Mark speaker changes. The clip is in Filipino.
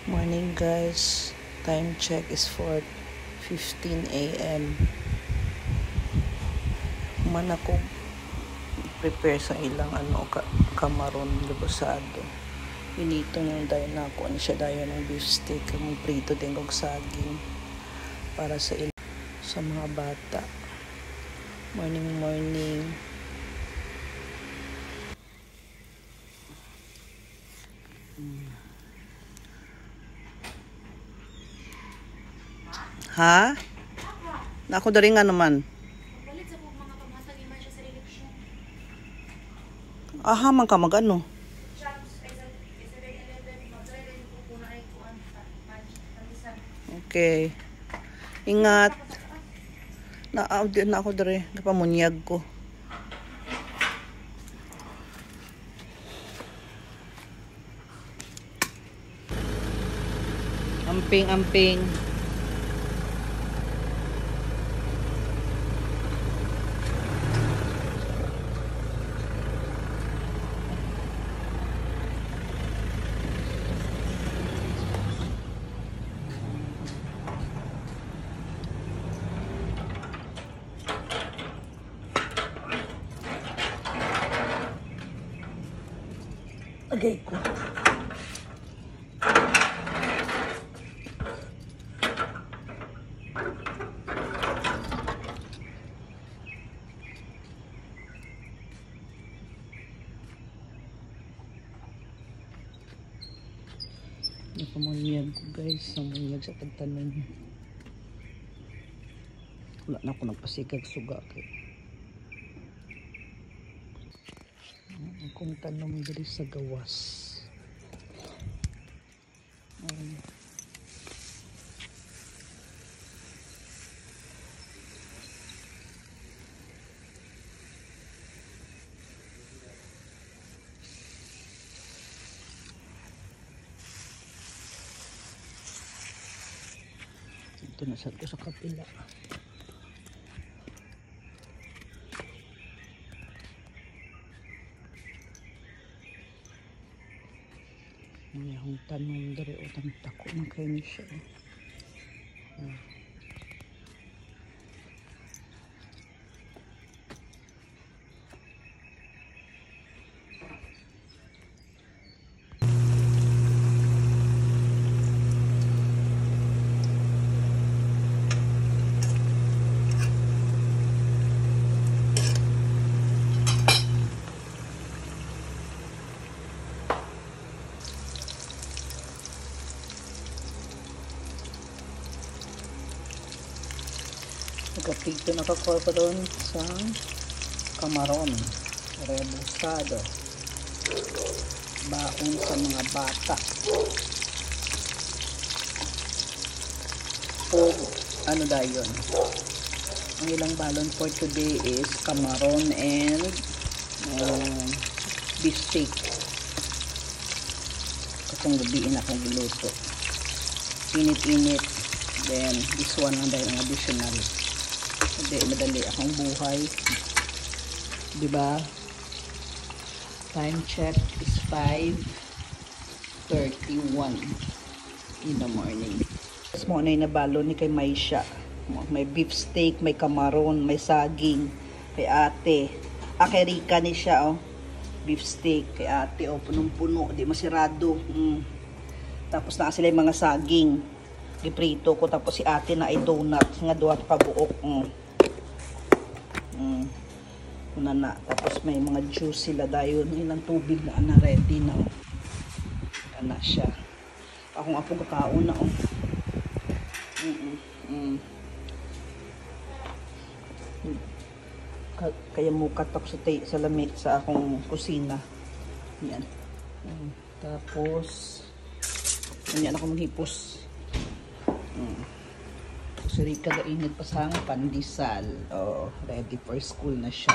Speaker 1: Morning guys, time check is 4:15 a.m. Man ako prepare sa ilang kamaron lubosado. Inito nung dayo na ako siya dayo ng beef steak, ng prito din og saging para sa mga bata. Morning. Ha? Nako dari nga naman.
Speaker 2: Palit sa mga pamatag iman siya sa eleksyon.
Speaker 1: Aha, man ka magano. Okay. Ingat. Na ako dari, napamunyag ko. Amping. Agay ko. Nakamunyag ko guys, namunyag sa tagtanon. Wala na ako nagpasigag suga kay. Akong tanom diri sa gawas. Ito na ko sa kapila. May akong tanong dari o tako na kayo niya siya. Nagapigto na kakuha pa doon sa kamaron, rebusado, baon sa mga bata. O ano dayon? Ang ilang balon for today is kamaron and beef steak. Katong gabiin akong giluto. Init. Then this one ang dahil ang additional. Hindi, madali akong buhay. Diba? Time check is 5:31 in the morning. Tapos mo na yung nabalo ni kay Maisha. May beef steak, may kamaron, may saging. Kay ate. Kay Rika ni siya, oh. Beef steak. Kay ate, oh. Punong-puno. Di masirado. Tapos na sila yung mga saging. Giprito ko. Tapos si ate na ay donut. Nga duwa pa buok. Na. Tapos may mga juice sila dayon. Ilang tubig na ready na. Ana siya. Akong apong kakaon na. Kaya mukat ako sa lamit sa akong kusina. Yan. Tapos yan ako maghipos. Si Rika gainit pa sa pandesal. Oh, ready for school na siya.